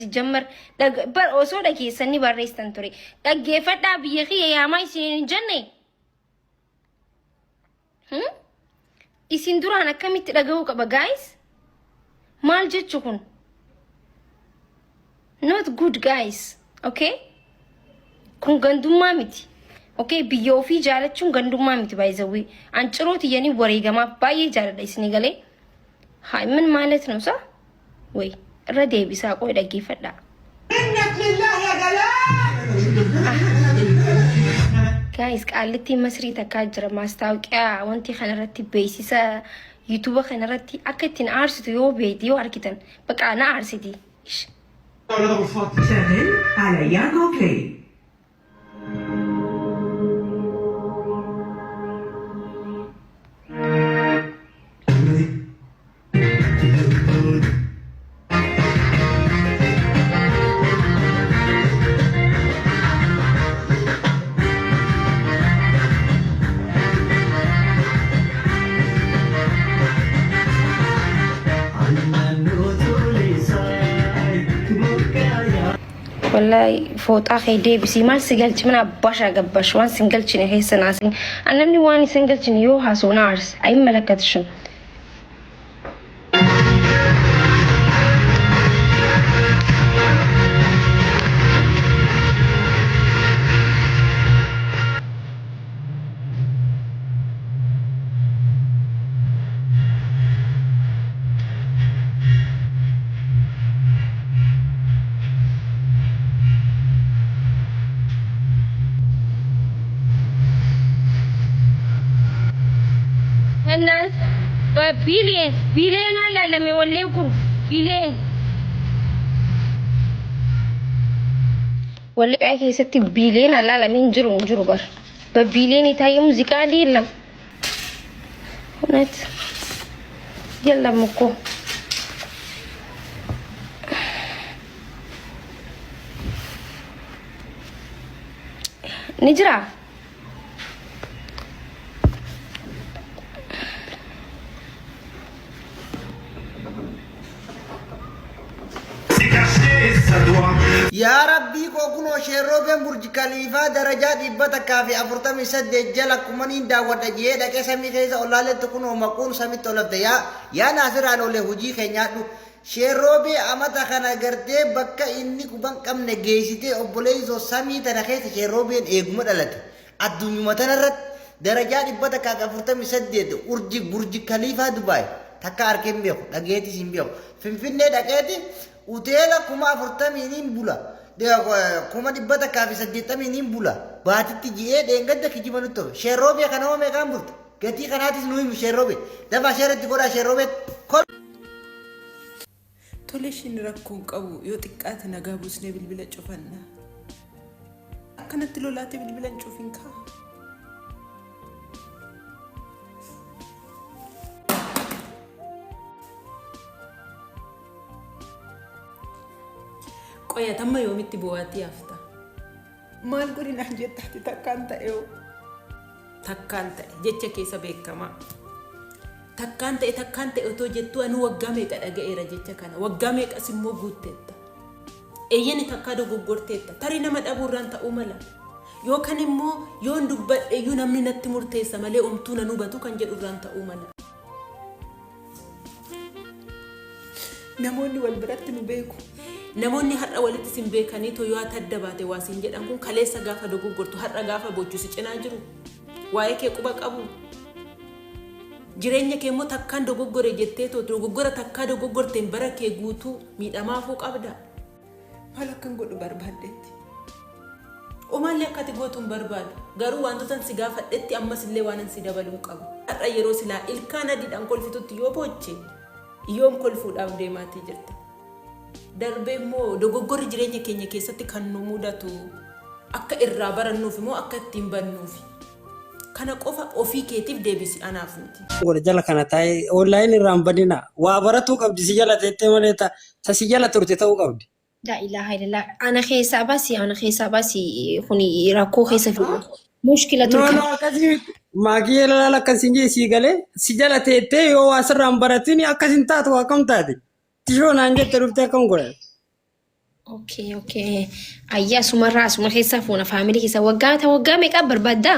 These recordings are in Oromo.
تجمر بر أصولا كي سني بريستان توري تجيفتا بيخي يا ماي سين جنة إسندورا أنا كم تلاقوه كبا guys مال جتشون not good guys okay كون غندوم مامتي okay بيو في جالت شون غندوم مامتي بايزوي عن شروط يعني وريجا ما باي جالت إسني قالي هاي من مالت نوسا وي ردي بيساقو يدقي فدا منك لله يا جلال guys قالتي مسري تكاجر ماستاوقيا وانتي خنرتي بيسيسا يوتيوب خنرتي اكتين ارسيتي يو فيديو اركيتن بقى انا ارسيتي ايش شغل على يانجو بلاي والله فوت اخي دي بسي مال سجلت من اباش اقبش وان سنجلتني هي سناسين انا اللي واني سنجلتني يو هاسو نارس اي ملكتشن الناس بيلين على لما يوليكم بيلين ولا بعك يا ستي بيلين على لما ينجروا بر ببيلين يتهي موسيقى دي لم هنات يلا مكو نجرا يا ربي كوكونو شيروبن برج خليفة درجات إبتك في أفرطم سد جلك منين داود أجيه دك سامي كيسا أولاد تكونوا مكون سامي طلب ديا يا ناصر أنا وله هجي خنياتو شيروبي أمتا خنا قرتي بكا إني كوبان كم نجيسيتي أبوليزو سامي تناخيس شيروبي إجمد ألت الدنيا متنرت درجات إبتك في أفرطم سد برج خليفة دبي تكار كم بيو دقيتي سيمبيو فين دقيتي وتيلا كما فرتامين بولا ده كما دبتا كافي سديتامين بولا باتي تجيه دينغدا كيجي منوتو شيروبي كانوا ميغام بوت كتي كاناتي نوي شيروبي ده باشرت تقول شيروبي كل توليشين ركون قبو يو تقات نغابوس ني بلبل چوفنا كانت لولاتي بلبل چوفينكا قوية تم يومي تبواتي أفتا مال قولي نحجي تحت تكانتا إيو تكانتا جيتشا كيسا بيكما تكانتا إيو تو جتو أنو وقامي كأجا إيرا جيتشا كانا وقامي كأسمو قوتيتا إياني تكادو قوغورتيتا تاري نمد أبو رانتا أمالا يو كان إمو يون دبات إيو نمني نتمور تيسا مالي أمتونا نوباتو كان جد رانتا أمالا نموني والبرات نبيكو namoonni har'a walitti sin beekanii to yoo adda baate waasin jedhan kun kaleessa gaafa dogoggortu har'a gaafa bochuusi cinaa jiru waa'ee kee quba qabu jireenya kee immoo takkaan dogoggore jettee to dogoggora takkaa dogoggorteen bara kee guutuu miidhamaafuu qabda maal akkan godhu barbaaddetti omaallee akkati gootuun barbaadu garuu wantoota si gaafadhetti ammas illee waan si dabaluu qabu har'a yeroo silaa ilkaan adiidhaan kolfitutti yoo boche yoom kolfuudhaaf deemaatii jirta darbe mo dogoggorri jireenya keenya keessatti kan nu mudatu akka irraa barannuuf moo akka ittiin bannuuf kana qofa ofii keetiif deebisi anaaf miti wala jala kana taa'ee online irraan badina waa baratuu qabdi si jala teettee malee ta si jala turte ta'uu qabdi. لا إله إلا الله أنا خيسة باسي خوني راكو خيسة في مشكلة تركي no كذي ما كي لا كسينجي سيجالي سجالة تي هو أسرع براتيني أكاسين تاتو أكم تادي تشون أنجت تروفتي أكم قرر Okay. Ayya sumarraa suma keessa fuuna family keessa waggaa meeqa barbaadda?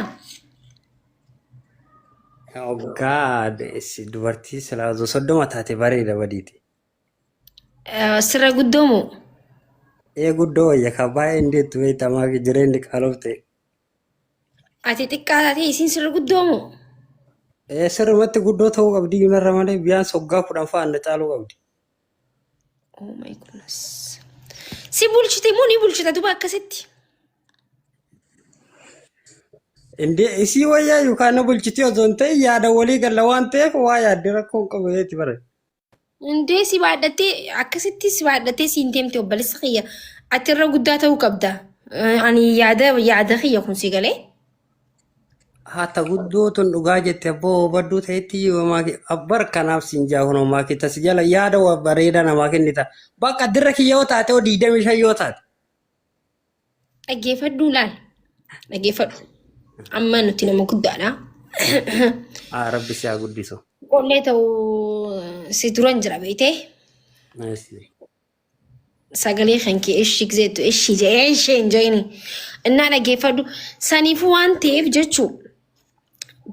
Waggaa si dubartii silaa osoo 30 taate bareeda badiiti. Sirra guddoomoo? Guddoo wayya ka baay'ee indeettu beektamaa jireenyi qaalofte. Ati xiqqaa taatee isiin sirra guddoomoo? Sirrumatti guddoo ta'uu qabdi yunarra malee biyaan waggaa 10 fa'aa caaluu qabdi. Oh my goodness. Si bulchite moo ni bulchita duba akkasitti? Isii wayyaa yookaan bulchitee osoo hin ta'in yaada walii galla waan ta'eef waa yaadde rakkoon qabu jeetti bara. Si baadhattee akkasitti si baadhattee siin deemte obboleessa kiyya ati irra guddaa ta'uu qabda. Ani yaada kiyya kun si galee. Haata guddoo tun dhugaa jette abboo badduu ta'etti abbar kanaaf siin jaahuno maaki tas jala yaada bareeda namaa kennita. Bakka dirra kiyya yoo taate 25 yoo taate. Dhaggeeffadhu laal. Dhaggeeffadhu. Amma nuti nama guddaadha. Rabbi si haa guddisu. Qollee ta'uu si duran jira beekte. Sagalee kan kee ishii gizeetu ishii jee ishee hin jeeni. Innaa dhaggeeffadhu saniifuu waan ta'eef jechuudha.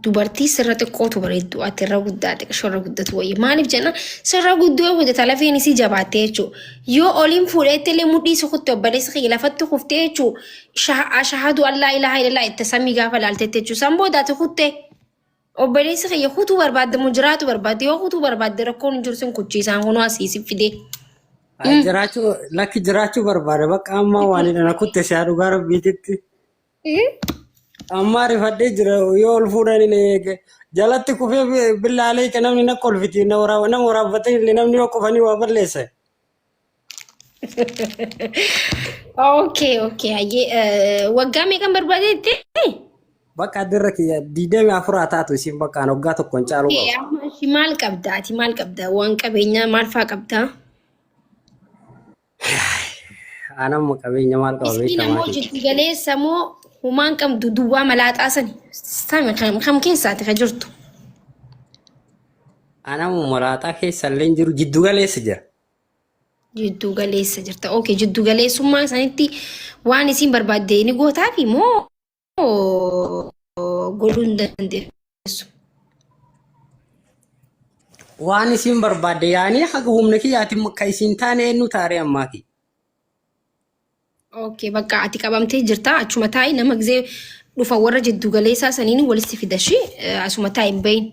Dubartii sirra xiqqootu bareeddu ati irra guddaa xiqqoo irra guddatu wayii maaliif jenna sirra guddoo hojjeta lafeen isii jabaattee jechuudha yoo oliin fuudheetti illee mudhii sukutti obboleessa kiyya lafatti kuftee jechuudha shahadu allaa ilaaha illallah itti samii gaafa laaltetti jechuudha san boodaati kuttee obboleessa kiyya kutuu barbaadde moo jiraatu barbaadde yoo kutuu barbaadde rakkoon hin jiru sin kuchiisaan kunoo asiisif fidee. Lakki jiraachuu barbaada bakka ammaa waan hidhana kutte siyaa dhugaa rabbiititti. Amma rifadhee jira yoo ol fuudhan jalatti kufee billaalee kan namni na kolfiti nama waraabbatee namni yoo kufanii waa balleessa. Okay. Waggaa meeqan barbaadeetti? Bakka dirra kiyya 24 taatu isin bakka waggaa tokkoon caaluu qabu. Maal qabda ati maal qabda waan qabeenyaa maal fa'aa qabda? Anamma qabeenya maal qaba beektamaa. Isin immoo jiddu galeessa moo humaan qabdu duwwaa malaaxaa sani kam keessaati ka jirtu? Anamu malaaxaa keessa illee jiru jiddu galeessa jira. Jiddu galeessa jirta. Okay, jiddu galeessummaa sanitti waan isin barbaadde ni gootaafi moo godhuu hin dandeessu? Waan isin barbaadde yaani haga humna kiyyaatiin akka isin taane eenyu taaree ammaati. Okay, bakka ati qabamtee jirta achuma taa'ii nama gizee dhufa warra jiddu galeessaa saniin walitti fidashi asuma taa'ii hin bahin.